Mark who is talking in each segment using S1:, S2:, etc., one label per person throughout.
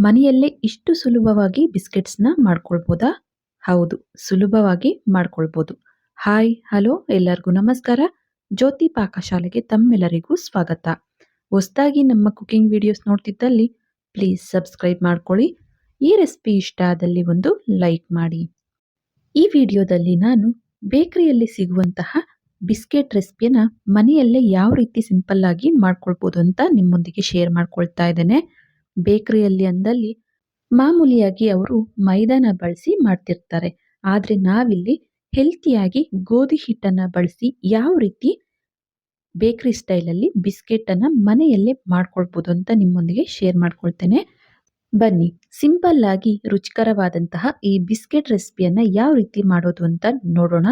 S1: ಮನೆಯಲ್ಲೇ ಇಷ್ಟು ಸುಲಭವಾಗಿ ಬಿಸ್ಕೆಟ್ಸ್‌ನ ಮಾಡ್ಕೊಳ್ಬೋದಾ? ಹೌದು, ಸುಲಭವಾಗಿ ಮಾಡ್ಕೊಳ್ಬೋದು. ಹಾಯ್, ಹಲೋ ಎಲ್ಲರಿಗೂ ನಮಸ್ಕಾರ. ಜ್ಯೋತಿ ಪಾಕಶಾಲೆಗೆ ತಮ್ಮೆಲ್ಲರಿಗೂ ಸ್ವಾಗತ. ಹೊಸದಾಗಿ ನಮ್ಮ ಕುಕಿಂಗ್ ವಿಡಿಯೋಸ್ ನೋಡ್ತಿದ್ದಲ್ಲಿ ಪ್ಲೀಸ್ ಸಬ್ಸ್ಕ್ರೈಬ್ ಮಾಡ್ಕೊಳ್ಳಿ. ಈ ರೆಸಿಪಿ ಇಷ್ಟ ಆದಲ್ಲಿ ಒಂದು ಲೈಕ್ ಮಾಡಿ. ಈ ವಿಡಿಯೋದಲ್ಲಿ ನಾನು ಬೇಕರಿಯಲ್ಲಿ ಸಿಗುವಂತಹ ಬಿಸ್ಕೆಟ್ ರೆಸಿಪಿಯನ್ನ ಮನೆಯಲ್ಲೇ ಯಾವ ರೀತಿ ಸಿಂಪಲ್ ಆಗಿ ಮಾಡ್ಕೊಳ್ಬೋದು ಅಂತ ನಿಮ್ಮೊಂದಿಗೆ ಶೇರ್ ಮಾಡ್ಕೊಳ್ತಾ ಇದ್ದೇನೆ. ಬೇಕರಿಯಲ್ಲಿ ಅಂದಲ್ಲಿ ಮಾಮೂಲಿಯಾಗಿ ಅವರು ಮೈದಾನ ಬಳಸಿ ಮಾಡ್ತಿರ್ತಾರೆ. ಆದ್ರೆ ನಾವಿಲ್ಲಿ ಹೆಲ್ತಿಯಾಗಿ ಗೋಧಿ ಹಿಟ್ಟನ್ನ ಬಳಸಿ ಯಾವ ರೀತಿ ಬೇಕರಿ ಸ್ಟೈಲಲ್ಲಿ ಬಿಸ್ಕೆಟ್ ಅನ್ನ ಮನೆಯಲ್ಲೇ ಮಾಡ್ಕೊಳ್ಬೋದು ಅಂತ ನಿಮ್ಮೊಂದಿಗೆ ಶೇರ್ ಮಾಡ್ಕೊಳ್ತೇನೆ. ಬನ್ನಿ ಸಿಂಪಲ್ ಆಗಿ ರುಚಿಕರವಾದಂತಹ ಈ ಬಿಸ್ಕೆಟ್ ರೆಸಿಪಿಯನ್ನ ಯಾವ ರೀತಿ ಮಾಡೋದು ಅಂತ ನೋಡೋಣ.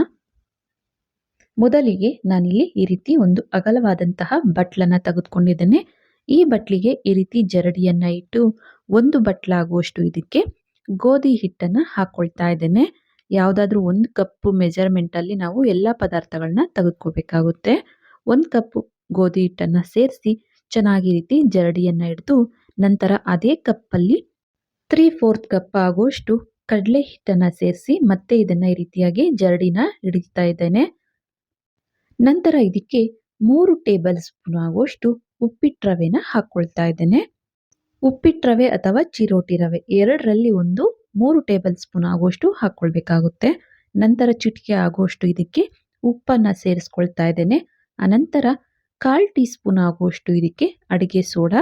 S1: ಮೊದಲಿಗೆ ನಾನಿಲ್ಲಿ ಈ ರೀತಿ ಒಂದು ಅಗಲವಾದಂತಹ ಬಟ್ಲನ್ನ ತೆಗೆದುಕೊಂಡಿದ್ದೇನೆ. ಈ ಬಟ್ಲಿಗೆ ಈ ರೀತಿ ಜರಡಿಯನ್ನ ಇಟ್ಟು ಒಂದು ಬಟ್ಲಾಗುವಷ್ಟು ಇದಕ್ಕೆ ಗೋಧಿ ಹಿಟ್ಟನ್ನ ಹಾಕೊಳ್ತಾ ಇದ್ದೇನೆ. ಯಾವುದಾದ್ರೂ ಒಂದು ಕಪ್ ಮೆಜರ್ಮೆಂಟ್ ಅಲ್ಲಿ ನಾವು ಎಲ್ಲಾ ಪದಾರ್ಥಗಳನ್ನ ತೆಗೆದುಕೋಬೇಕಾಗುತ್ತೆ. ಒಂದು ಕಪ್ ಗೋಧಿ ಹಿಟ್ಟನ್ನ ಸೇರಿಸಿ ಚೆನ್ನಾಗಿ ರೀತಿ ಜರಡಿಯನ್ನ ಹಿಡಿದು ನಂತರ ಅದೇ ಕಪ್ಪಲ್ಲಿ 3/4 ಕಪ್ ಆಗುವಷ್ಟು ಕಡಲೆ ಹಿಟ್ಟನ್ನ ಸೇರಿಸಿ ಮತ್ತೆ ಇದನ್ನ ಈ ರೀತಿಯಾಗಿ ಜರಡಿನ ಹಿಡಿತಾ ಇದ್ದೇನೆ. ನಂತರ ಇದಕ್ಕೆ 3 ಟೇಬಲ್ ಸ್ಪೂನ್ ಆಗುವಷ್ಟು ಉಪ್ಪಿಟ್ಟು ರವೆನ ಹಾಕೊಳ್ತಾ ಇದ್ದೇನೆ. ಉಪ್ಪಿಟ್ಟು ರವೆ ಅಥವಾ ಚಿರೋಟಿ ರವೆ ಎರಡರಲ್ಲಿ ಒಂದು 3 ಟೇಬಲ್ ಸ್ಪೂನ್ ಆಗುವಷ್ಟು ಹಾಕೊಳ್ಬೇಕಾಗುತ್ತೆ. ನಂತರ ಚಿಟಿಕೆ ಆಗುವಷ್ಟು ಇದಕ್ಕೆ ಉಪ್ಪನ್ನ ಸೇರಿಸ್ಕೊಳ್ತಾ ಇದ್ದೇನೆ. ಅನಂತರ 1/4 ಟೀ ಸ್ಪೂನ್ ಆಗುವಷ್ಟು ಇದಕ್ಕೆ ಅಡಿಗೆ ಸೋಡಾ,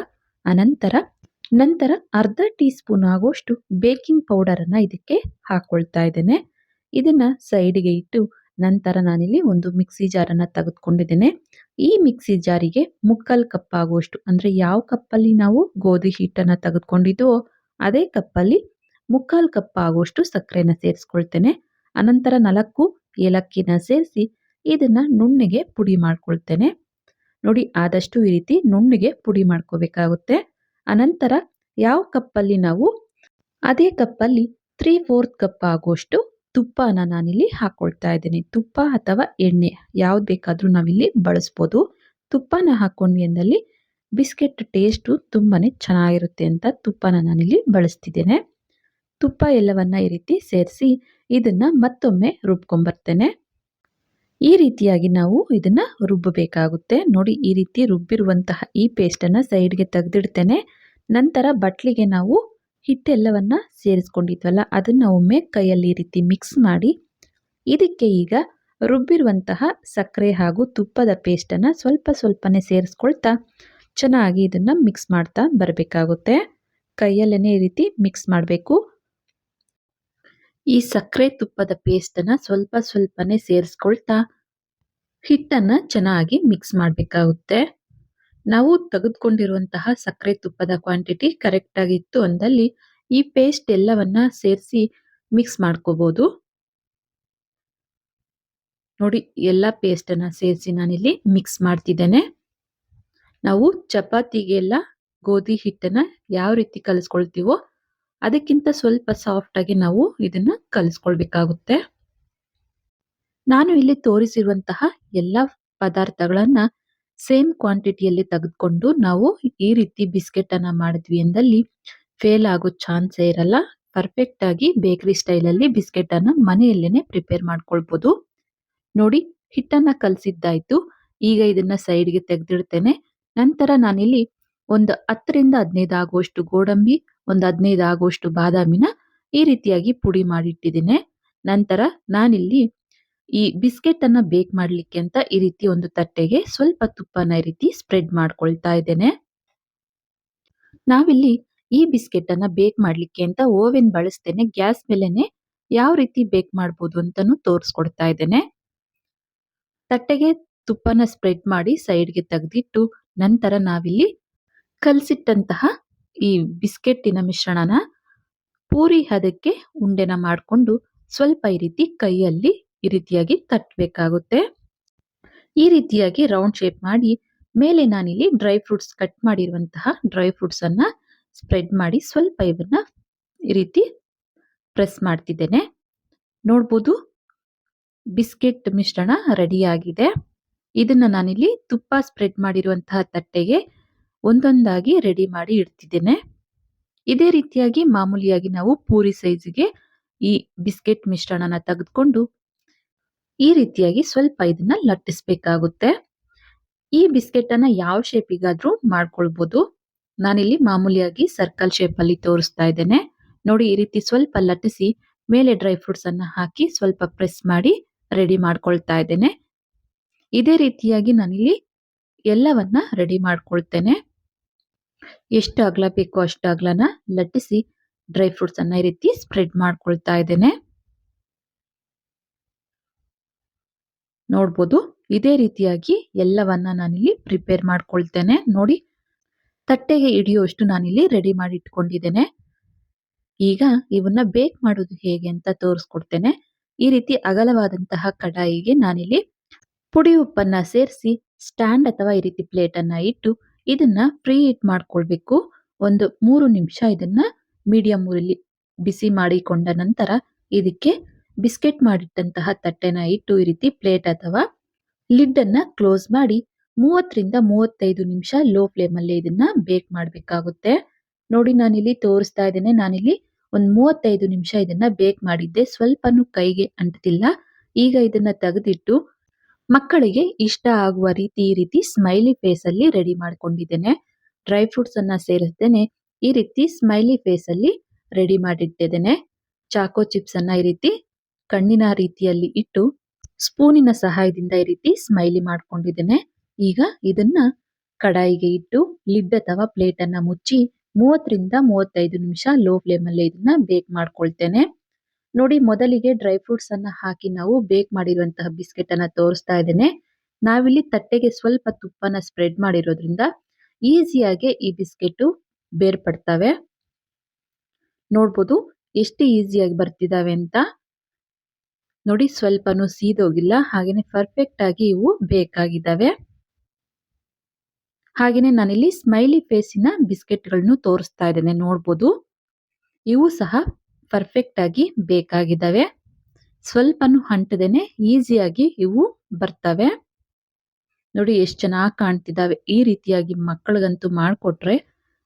S1: ನಂತರ ಅರ್ಧ ಟೀ ಸ್ಪೂನ್ ಆಗುವಷ್ಟು ಬೇಕಿಂಗ್ ಪೌಡರ್ ಅನ್ನ ಇದಕ್ಕೆ ಹಾಕೊಳ್ತಾ ಇದ್ದೇನೆ. ಇದನ್ನ ಸೈಡ್ಗೆ ಇಟ್ಟು ನಂತರ ನಾನಿಲ್ಲಿ ಒಂದು ಮಿಕ್ಸಿ ಜಾರನ್ನ ತೆಗೆದುಕೊಂಡಿದ್ದೇನೆ. ಈ ಮಿಕ್ಸಿ ಜಾರಿಗೆ 3/4 ಕಪ್ ಆಗುವಷ್ಟು ಅಂದ್ರೆ ಯಾವ ಕಪ್ಪಲ್ಲಿ ನಾವು ಗೋಧಿ ಹಿಟ್ಟನ್ನ ತೆಗೆದುಕೊಂಡಿದ್ದೋ ಅದೇ ಕಪ್ಪಲ್ಲಿ 3/4 ಕಪ್ ಆಗುವಷ್ಟು ಸಕ್ಕರೆನ ಸೇರಿಸ್ಕೊಳ್ತೇನೆ. ಅನಂತರ 4 ಏಲಕ್ಕಿನ ಸೇರಿಸಿ ಇದನ್ನ ನುಣ್ಣಗೆ ಪುಡಿ ಮಾಡ್ಕೊಳ್ತೇನೆ. ನೋಡಿ, ಆದಷ್ಟು ಈ ರೀತಿ ನುಣ್ಣಗೆ ಪುಡಿ ಮಾಡ್ಕೋಬೇಕಾಗುತ್ತೆ. ಅನಂತರ ಯಾವ ಕಪ್ಪಲ್ಲಿ ನಾವು ಅದೇ ಕಪ್ಪಲ್ಲಿ 3/4 ಕಪ್ ಆಗುವಷ್ಟು ತುಪ್ಪನ ನಾನಿಲ್ಲಿ ಹಾಕೊಳ್ತಾ ಇದ್ದೇನೆ. ತುಪ್ಪ ಅಥವಾ ಎಣ್ಣೆ ಯಾವ್ದು ಬೇಕಾದ್ರೂ ನಾವಿಲ್ಲಿ ಬಳಸ್ಬೋದು. ತುಪ್ಪನ ಹಾಕೊಂಡ್ವಿ ಅಂದಲ್ಲಿ ಬಿಸ್ಕೆಟ್ ಟೇಸ್ಟು ತುಂಬಾನೇ ಚೆನ್ನಾಗಿರುತ್ತೆ ಅಂತ ತುಪ್ಪನ ನಾನಿಲ್ಲಿ ಬಳಸ್ತಿದ್ದೇನೆ. ತುಪ್ಪ ಎಲ್ಲವನ್ನ ಈ ರೀತಿ ಸೇರಿಸಿ ಇದನ್ನ ಮತ್ತೊಮ್ಮೆ ರುಬ್ಕೊಂಡ್ಬರ್ತೇನೆ. ಈ ರೀತಿಯಾಗಿ ನಾವು ಇದನ್ನ ರುಬ್ಬಬೇಕಾಗುತ್ತೆ. ನೋಡಿ, ಈ ರೀತಿ ರುಬ್ಬಿರುವಂತಹ ಈ ಪೇಸ್ಟನ್ನು ಸೈಡ್ಗೆ ತೆಗೆದಿಡ್ತೇನೆ. ನಂತರ ಬಟ್ಲಿಗೆ ನಾವು ಹಿಟ್ಟೆಲ್ಲವನ್ನ ಸೇರಿಸ್ಕೊಂಡಿದ್ವಲ್ಲ ಅದನ್ನ ಒಮ್ಮೆ ಕೈಯಲ್ಲಿ ಈ ರೀತಿ ಮಿಕ್ಸ್ ಮಾಡಿ ಇದಕ್ಕೆ ಈಗ ರುಬ್ಬಿರುವಂತಹ ಸಕ್ಕರೆ ಹಾಗೂ ತುಪ್ಪದ ಪೇಸ್ಟನ್ನು ಸ್ವಲ್ಪ ಸ್ವಲ್ಪನೇ ಸೇರಿಸ್ಕೊಳ್ತಾ ಚೆನ್ನಾಗಿ ಇದನ್ನ ಮಿಕ್ಸ್ ಮಾಡ್ತಾ ಬರಬೇಕಾಗುತ್ತೆ. ಕೈಯಲ್ಲೇನೆ ಈ ರೀತಿ ಮಿಕ್ಸ್ ಮಾಡಬೇಕು. ಈ ಸಕ್ಕರೆ ತುಪ್ಪದ ಪೇಸ್ಟನ್ನು ಸ್ವಲ್ಪ ಸ್ವಲ್ಪನೇ ಸೇರಿಸ್ಕೊಳ್ತಾ ಹಿಟ್ಟನ್ನ ಚೆನ್ನಾಗಿ ಮಿಕ್ಸ್ ಮಾಡಬೇಕಾಗುತ್ತೆ. ನಾವು ತೆಗೆದುಕೊಂಡಿರುವಂತಹ ಸಕ್ಕರೆ ತುಪ್ಪದ ಕ್ವಾಂಟಿಟಿ ಕರೆಕ್ಟ್ ಆಗಿತ್ತು ಅಂದಲ್ಲಿ ಈ ಪೇಸ್ಟ್ ಎಲ್ಲವನ್ನ ಸೇರಿಸಿ ಮಿಕ್ಸ್ ಮಾಡ್ಕೋಬಹುದು. ನೋಡಿ, ಎಲ್ಲ ಪೇಸ್ಟನ್ನ ಸೇರಿಸಿ ನಾನಿಲ್ಲಿ ಮಿಕ್ಸ್ ಮಾಡ್ತಿದ್ದೇನೆ. ನಾವು ಚಪಾತಿಗೆಲ್ಲ ಗೋಧಿ ಹಿಟ್ಟನ್ನ ಯಾವ ರೀತಿ ಕಲಿಸ್ಕೊಳ್ತೀವೋ ಅದಕ್ಕಿಂತ ಸ್ವಲ್ಪ ಸಾಫ್ಟ್ ಆಗಿ ನಾವು ಇದನ್ನ ಕಲಿಸ್ಕೊಳ್ಬೇಕಾಗುತ್ತೆ. ನಾನು ಇಲ್ಲಿ ತೋರಿಸಿರುವಂತಹ ಎಲ್ಲ ಪದಾರ್ಥಗಳನ್ನ ಸೇಮ್ ಕ್ವಾಂಟಿಟಿಯಲ್ಲಿ ತೆಗೆದುಕೊಂಡು ನಾವು ಈ ರೀತಿ ಬಿಸ್ಕೆಟ್ ಅನ್ನ ಮಾಡಿದ್ವಿ ಎಂದಲ್ಲಿ ಫೇಲ್ ಆಗೋ ಚಾನ್ಸೇ ಇರಲ್ಲ. ಪರ್ಫೆಕ್ಟ್ ಆಗಿ ಬೇಕರಿ ಸ್ಟೈಲಲ್ಲಿ ಬಿಸ್ಕೆಟ್ ಅನ್ನ ಮನೆಯಲ್ಲೇನೆ ಪ್ರಿಪೇರ್ ಮಾಡ್ಕೊಳ್ಬೋದು. ನೋಡಿ, ಹಿಟ್ಟನ್ನ ಕಲಸಿದ್ದಾಯ್ತು. ಈಗ ಇದನ್ನ ಸೈಡ್ಗೆ ತೆಗೆದಿಡ್ತೇನೆ. ನಂತರ ನಾನಿಲ್ಲಿ ಒಂದು 10ರಿಂದ 15 ಆಗುವಷ್ಟು ಗೋಡಂಬಿ, ಒಂದು 15 ಆಗುವಷ್ಟು ಬಾದಾಮಿನ ಈ ರೀತಿಯಾಗಿ ಪುಡಿ ಮಾಡಿಟ್ಟಿದ್ದೇನೆ. ನಂತರ ನಾನಿಲ್ಲಿ ಈ ಬಿಸ್ಕೆಟ್ ಅನ್ನ ಬೇಕ್ ಮಾಡ್ಲಿಕ್ಕೆ ಅಂತ ಈ ರೀತಿ ಒಂದು ತಟ್ಟೆಗೆ ಸ್ವಲ್ಪ ತುಪ್ಪನ ಈ ರೀತಿ ಸ್ಪ್ರೆಡ್ ಮಾಡ್ಕೊಳ್ತಾ ಇದ್ದೇನೆ. ನಾವಿಲ್ಲಿ ಈ ಬಿಸ್ಕೆಟ್ ಅನ್ನ ಬೇಕ್ ಮಾಡ್ಲಿಕ್ಕೆ ಅಂತ ಓವೆನ್ ಬಳಸ್ತೇನೆ. ಗ್ಯಾಸ್ ಮೇಲೆನೆ ಯಾವ ರೀತಿ ಬೇಕ್ ಮಾಡ್ಬೋದು ಅಂತಾನು ತೋರಿಸ್ಕೊಡ್ತಾ ಇದ್ದೇನೆ. ತಟ್ಟೆಗೆ ತುಪ್ಪನ ಸ್ಪ್ರೆಡ್ ಮಾಡಿ ಸೈಡ್ಗೆ ತೆಗೆದಿಟ್ಟು ನಂತರ ನಾವಿಲ್ಲಿ ಕಲಸಿಟ್ಟಂತಹ ಈ ಬಿಸ್ಕೆಟ್ಟಿನ ಮಿಶ್ರಣನ ಪೂರಿ ಹದಕ್ಕೆ ಉಂಡೆನ ಮಾಡಿಕೊಂಡು ಸ್ವಲ್ಪ ಈ ರೀತಿ ಕೈಯಲ್ಲಿ ಈ ರೀತಿಯಾಗಿ ತಟ್ಟಬೇಕಾಗುತ್ತೆ. ಈ ರೀತಿಯಾಗಿ ರೌಂಡ್ ಶೇಪ್ ಮಾಡಿ ಮೇಲೆ ನಾನಿಲ್ಲಿ ಡ್ರೈ ಫ್ರೂಟ್ಸ್ ಕಟ್ ಮಾಡಿರುವಂತಹ ಡ್ರೈ ಫ್ರೂಟ್ಸ್ ಅನ್ನ ಸ್ಪ್ರೆಡ್ ಮಾಡಿ ಸ್ವಲ್ಪ ಇವನ್ನ ಈ ರೀತಿ ಪ್ರೆಸ್ ಮಾಡ್ತಿದ್ದೇನೆ. ನೋಡ್ಬೋದು, ಬಿಸ್ಕೆಟ್ ಮಿಶ್ರಣ ರೆಡಿ ಆಗಿದೆ. ಇದನ್ನ ನಾನಿಲ್ಲಿ ತುಪ್ಪ ಸ್ಪ್ರೆಡ್ ಮಾಡಿರುವಂತಹ ತಟ್ಟೆಗೆ ಒಂದೊಂದಾಗಿ ರೆಡಿ ಮಾಡಿ ಇಡ್ತಿದ್ದೇನೆ. ಇದೇ ರೀತಿಯಾಗಿ ಮಾಮೂಲಿಯಾಗಿ ನಾವು ಪೂರಿ ಸೈಜ್ಗೆ ಈ ಬಿಸ್ಕೆಟ್ ಮಿಶ್ರಣನ ತೆಗೆದುಕೊಂಡು ಈ ರೀತಿಯಾಗಿ ಸ್ವಲ್ಪ ಇದನ್ನ ಲಟ್ಟಿಸ್ಬೇಕಾಗುತ್ತೆ. ಈ ಬಿಸ್ಕೆಟ್ ಅನ್ನ ಯಾವ ಶೇಪಿಗಾದ್ರೂ ಮಾಡ್ಕೊಳ್ಬಹುದು. ನಾನಿಲ್ಲಿ ಮಾಮೂಲಿಯಾಗಿ ಸರ್ಕಲ್ ಶೇಪ್ ಅಲ್ಲಿ ತೋರಿಸ್ತಾ ಇದ್ದೇನೆ. ನೋಡಿ, ಈ ರೀತಿ ಸ್ವಲ್ಪ ಲಟ್ಟಿಸಿ ಮೇಲೆ ಡ್ರೈ ಫ್ರೂಟ್ಸ್ ಅನ್ನ ಹಾಕಿ ಸ್ವಲ್ಪ ಪ್ರೆಸ್ ಮಾಡಿ ರೆಡಿ ಮಾಡ್ಕೊಳ್ತಾ ಇದ್ದೇನೆ. ಇದೇ ರೀತಿಯಾಗಿ ನಾನಿಲ್ಲಿ ಎಲ್ಲವನ್ನ ರೆಡಿ ಮಾಡ್ಕೊಳ್ತೇನೆ. ಎಷ್ಟು ಅಗಲ ಬೇಕೋ ಅಷ್ಟು ಅಗಲನ ಲಟ್ಟಿಸಿ ಡ್ರೈ ಫ್ರೂಟ್ಸ್ ಅನ್ನ ಈ ರೀತಿ ಸ್ಪ್ರೆಡ್ ಮಾಡ್ಕೊಳ್ತಾ ಇದ್ದೇನೆ. ನೋಡ್ಬೋದು, ಇದೇ ರೀತಿಯಾಗಿ ಎಲ್ಲವನ್ನ ನಾನಿಲ್ಲಿ ಪ್ರಿಪೇರ್ ಮಾಡ್ಕೊಳ್ತೇನೆ. ನೋಡಿ, ತಟ್ಟೆಗೆ ಹಿಡಿಯುವಷ್ಟು ನಾನಿಲ್ಲಿ ರೆಡಿ ಮಾಡಿ ಇಟ್ಕೊಂಡಿದ್ದೇನೆ. ಈಗ ಇವನ್ನ ಬೇಕ್ ಮಾಡೋದು ಹೇಗೆ ಅಂತ ತೋರಿಸ್ಕೊಡ್ತೇನೆ. ಈ ರೀತಿ ಅಗಲವಾದಂತಹ ಕಡಾಯಿಗೆ ನಾನಿಲ್ಲಿ ಪುಡಿ ಉಪ್ಪನ್ನ ಸೇರಿಸಿ ಸ್ಟ್ಯಾಂಡ್ ಅಥವಾ ಈ ರೀತಿ ಪ್ಲೇಟ್ ಅನ್ನ ಇಟ್ಟು ಇದನ್ನ ಪ್ರೀ ಹೀಟ್ ಮಾಡ್ಕೊಳ್ಬೇಕು. ಒಂದು 3 ನಿಮಿಷ ಇದನ್ನ ಮೀಡಿಯಂ ಊರಲ್ಲಿ ಬಿಸಿ ಮಾಡಿಕೊಂಡ ನಂತರ ಇದಕ್ಕೆ ಬಿಸ್ಕೆಟ್ ಮಾಡಿಟ್ಟಂತಹ ತಟ್ಟೆನ ಇಟ್ಟು ಈ ರೀತಿ ಪ್ಲೇಟ್ ಅಥವಾ ಲಿಡ್ ಅನ್ನ ಕ್ಲೋಸ್ ಮಾಡಿ 30 ರಿಂದ 35 ನಿಮಿಷ ಲೋ ಫ್ಲೇಮ್ ಅಲ್ಲಿ ಇದನ್ನ ಬೇಕ್ ಮಾಡಬೇಕಾಗುತ್ತೆ. ನೋಡಿ, ನಾನಿಲ್ಲಿ ತೋರಿಸ್ತಾ ಇದ್ದೇನೆ. ನಾನಿಲ್ಲಿ ಒಂದು 35 ನಿಮಿಷ ಇದನ್ನ ಬೇಕ್ ಮಾಡಿದ್ದೆ. ಸ್ವಲ್ಪನೂ ಕೈಗೆ ಅಂಟಿಲ್ಲ. ಈಗ ಇದನ್ನ ತೆಗೆದಿಟ್ಟು ಮಕ್ಕಳಿಗೆ ಇಷ್ಟ ಆಗುವ ರೀತಿ ಈ ರೀತಿ ಸ್ಮೈಲಿ ಫೇಸ್ ಅಲ್ಲಿ ರೆಡಿ ಮಾಡ್ಕೊಂಡಿದ್ದೇನೆ. ಡ್ರೈ ಫ್ರೂಟ್ಸ್ ಅನ್ನ ಸೇರಿಸ್ತೇನೆ. ಈ ರೀತಿ ಸ್ಮೈಲಿ ಫೇಸ್ ಅಲ್ಲಿ ರೆಡಿ ಮಾಡಿಟ್ಟಿದ್ದೇನೆ. ಚಾಕೋ ಚಿಪ್ಸ್ ಅನ್ನ ಈ ರೀತಿ ಕಣ್ಣಿನ ರೀತಿಯಲ್ಲಿ ಇಟ್ಟು ಸ್ಪೂನಿನ ಸಹಾಯದಿಂದ ಈ ರೀತಿ ಸ್ಮೈಲಿ ಮಾಡ್ಕೊಂಡಿದ್ದೇನೆ. ಈಗ ಇದನ್ನ ಕಡಾಯಿಗೆ ಇಟ್ಟು ಲಿಡ್ ಅಥವಾ ಪ್ಲೇಟ್ ಅನ್ನ ಮುಚ್ಚಿ 30 ರಿಂದ 35 ನಿಮಿಷ ಲೋ ಫ್ಲೇಮ್ ಅಲ್ಲಿ ಇದನ್ನ ಬೇಕ್ ಮಾಡ್ಕೊಳ್ತೇನೆ. ನೋಡಿ, ಮೊದಲಿಗೆ ಡ್ರೈ ಫ್ರೂಟ್ಸ್ ಅನ್ನ ಹಾಕಿ ನಾವು ಬೇಕ್ ಮಾಡಿರುವಂತಹ ಬಿಸ್ಕೆಟ್ ಅನ್ನ ತೋರಿಸ್ತಾ ಇದ್ದೇನೆ. ನಾವಿಲ್ಲಿ ತಟ್ಟೆಗೆ ಸ್ವಲ್ಪ ತುಪ್ಪನ ಸ್ಪ್ರೆಡ್ ಮಾಡಿರೋದ್ರಿಂದ ಈಸಿಯಾಗಿ ಈ ಬಿಸ್ಕೆಟ್ ಬೇರ್ಪಡ್ತವೆ. ನೋಡ್ಬೋದು ಎಷ್ಟು ಈಸಿಯಾಗಿ ಬರ್ತಿದಾವೆ ಅಂತ. ನೋಡಿ, ಸ್ವಲ್ಪನೂ ಸೀದೋಗಿಲ್ಲ. ಹಾಗೇನೆ ಪರ್ಫೆಕ್ಟ್ ಆಗಿ ಇವು ಬೇಕಾಗಿದ್ದಾವೆ. ಹಾಗೇನೆ ನಾನಿಲ್ಲಿ ಸ್ಮೈಲಿ ಫೇಸಿನ ಬಿಸ್ಕೆಟ್ಗಳನ್ನು ತೋರಿಸ್ತಾ ಇದ್ದೇನೆ. ನೋಡ್ಬೋದು, ಇವು ಸಹ ಪರ್ಫೆಕ್ಟ್ ಆಗಿ ಬೇಕಾಗಿದ್ದಾವೆ. ಸ್ವಲ್ಪನೂ ಅಂಟದೇನೆ ಈಸಿಯಾಗಿ ಇವು ಬರ್ತವೆ. ನೋಡಿ, ಎಷ್ಟು ಚೆನ್ನಾಗಿ ಕಾಣ್ತಿದ್ದಾವೆ. ಈ ರೀತಿಯಾಗಿ ಮಕ್ಕಳಿಗಂತೂ ಮಾಡಿಕೊಟ್ರೆ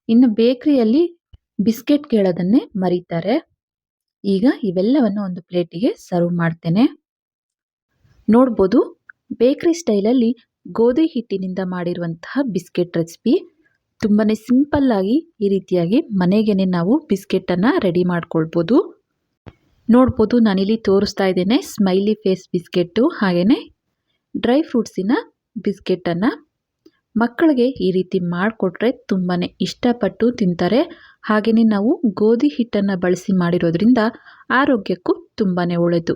S1: ಇನ್ನು ಬೇಕರಿಯಲ್ಲಿ ಬಿಸ್ಕೆಟ್ ಕೇಳೋದನ್ನೇ ಮರೀತಾರೆ. ಈಗ ಇವೆಲ್ಲವನ್ನು ಒಂದು ಪ್ಲೇಟಿಗೆ ಸರ್ವ್ ಮಾಡ್ತೇನೆ. ನೋಡ್ಬೋದು, ಬೇಕರಿ ಸ್ಟೈಲಲ್ಲಿ ಗೋಧಿ ಹಿಟ್ಟಿನಿಂದ ಮಾಡಿರುವಂತಹ ಬಿಸ್ಕೆಟ್ ರೆಸಿಪಿ ತುಂಬಾನೇ ಸಿಂಪಲ್ ಆಗಿ ಈ ರೀತಿಯಾಗಿ ಮನೆಗೇನೆ ನಾವು ಬಿಸ್ಕೆಟ್ ಅನ್ನ ರೆಡಿ ಮಾಡ್ಕೊಳ್ಬೋದು. ನೋಡ್ಬೋದು, ನಾನಿಲ್ಲಿ ತೋರಿಸ್ತಾ ಇದ್ದೇನೆ ಸ್ಮೈಲಿ ಫೇಸ್ ಬಿಸ್ಕೆಟ್ ಹಾಗೇನೆ ಡ್ರೈ ಫ್ರೂಟ್ಸಿನ ಬಿಸ್ಕೆಟ್ ಅನ್ನ. ಮಕ್ಕಳಿಗೆ ಈ ರೀತಿ ಮಾಡಿಕೊಟ್ರೆ ತುಂಬಾನೇ ಇಷ್ಟಪಟ್ಟು ತಿಂತಾರೆ. ಹಾಗೇನೆ ನಾವು ಗೋಧಿ ಹಿಟ್ಟನ್ನು ಬಳಸಿ ಮಾಡಿರೋದ್ರಿಂದ ಆರೋಗ್ಯಕ್ಕೂ ತುಂಬಾನೇ ಒಳ್ಳೆಯದು.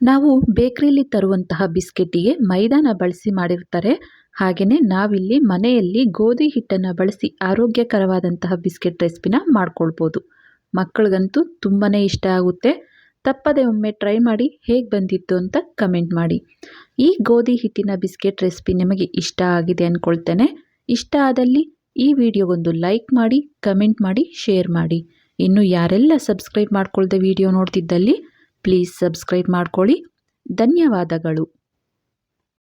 S1: ನಾವು ಬೇಕರಿಯಲ್ಲಿ ತರುವಂತಹ ಬಿಸ್ಕೆಟಿಗೆ ಮೈದಾನ ಬಳಸಿ ಮಾಡಿರ್ತಾರೆ. ಹಾಗೇನೆ ನಾವಿಲ್ಲಿ ಮನೆಯಲ್ಲಿ ಗೋಧಿ ಹಿಟ್ಟನ್ನು ಬಳಸಿ ಆರೋಗ್ಯಕರವಾದಂತಹ ಬಿಸ್ಕೆಟ್ ರೆಸಿಪಿನ ಮಾಡ್ಕೊಳ್ಬೋದು. ಮಕ್ಕಳಿಗಂತೂ ತುಂಬಾನೇ ಇಷ್ಟ ಆಗುತ್ತೆ. ತಪ್ಪದೆ ಒಮ್ಮೆ ಟ್ರೈ ಮಾಡಿ ಹೇಗೆ ಬಂದಿತ್ತು ಅಂತ ಕಮೆಂಟ್ ಮಾಡಿ. ಈ ಗೋಧಿ ಹಿಟ್ಟಿನ ಬಿಸ್ಕೆಟ್ ರೆಸಿಪಿ ನಿಮಗೆ ಇಷ್ಟ ಆಗಿದೆ ಅಂದ್ಕೊಳ್ತೇನೆ. ಇಷ್ಟ ಆದಲ್ಲಿ ಈ ವಿಡಿಯೋಗೊಂದು ಲೈಕ್ ಮಾಡಿ, ಕಮೆಂಟ್ ಮಾಡಿ, ಶೇರ್ ಮಾಡಿ. ಇನ್ನು ಯಾರೆಲ್ಲ ಸಬ್ಸ್ಕ್ರೈಬ್ ಮಾಡ್ಕೊಳ್ದೆ ವಿಡಿಯೋ ನೋಡ್ತಿದ್ದಲ್ಲಿ ಪ್ಲೀಸ್ ಸಬ್ಸ್ಕ್ರೈಬ್ ಮಾಡ್ಕೊಳ್ಳಿ. ಧನ್ಯವಾದಗಳು.